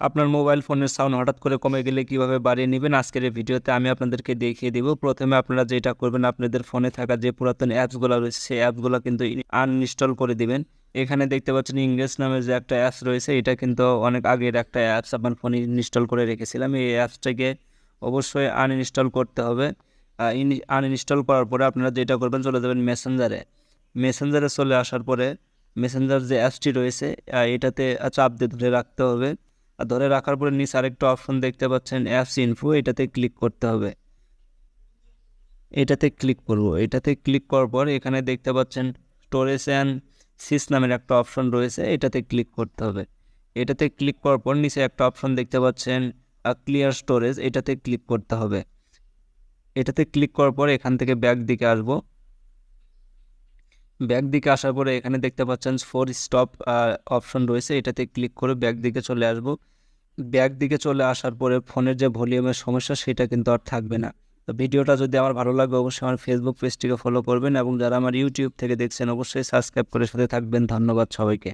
আপনার মোবাইল ফোনের সাউন্ড হঠাৎ করে কমে গেলে কিভাবে বাড়িয়ে নেবেন আজকের এই ভিডিওতে আমি আপনাদেরকে দেখিয়ে দিব। প্রথমে আপনারা যেটা করবেন, আপনাদের ফোনে থাকা যে পুরাতন অ্যাপসগুলো রয়েছে সেই অ্যাপসগুলো কিন্তু আনইনস্টল করে দিবেন। এখানে দেখতে পাচ্ছেন ইংরেজ নামে যে একটা অ্যাপস রয়েছে, এটা কিন্তু অনেক আগের একটা অ্যাপস, আপনার ফোনে ইনস্টল করে রেখেছিলাম। এই অ্যাপসটাকে অবশ্যই আনইনস্টল করতে হবে। আনইনস্টল করার পরে আপনারা যেটা করবেন, চলে যাবেন মেসেঞ্জারে চলে আসার পরে মেসেঞ্জার যে অ্যাপসটি রয়েছে এটাতে চাপ দিয়ে ধরে রাখতে হবে। আর ধরে রাখার পরে নিচে আরেকটা অপশন দেখতে পাচ্ছেন অ্যাপস ইনফো, এটাতে ক্লিক করতে হবে। এটাতে ক্লিক করব। এটাতে ক্লিক করার পর এখানে দেখতে পাচ্ছেন স্টোরেজ অ্যান্ড সিস নামের একটা অপশন রয়েছে, এটাতে ক্লিক করতে হবে। এটাতে ক্লিক করার পর নিচে একটা অপশন দেখতে পাচ্ছেন ক্লিয়ার স্টোরেজ, এটাতে ক্লিক করতে হবে। এটাতে ক্লিক করার পর এখান থেকে ব্যাক দিকে আসবো। ব্যাক দিকে আসার পরে এখানে দেখতে পাচ্ছেন ফোর স্টপ অপশন রয়েছে, এটাতে ক্লিক করে ব্যাক দিকে চলে আসবো। ব্যাক দিকে চলে আসার পরে ফোনের যে ভলিউমের সমস্যা সেটা কিন্তু আর থাকবে না। তো ভিডিওটা যদি আমার ভালো লাগে অবশ্যই আমার ফেসবুক পেজটিকে ফলো করবেন, এবং যারা আমার ইউটিউব থেকে দেখছেন অবশ্যই সাবস্ক্রাইব করে সাথে থাকবেন। ধন্যবাদ সবাইকে।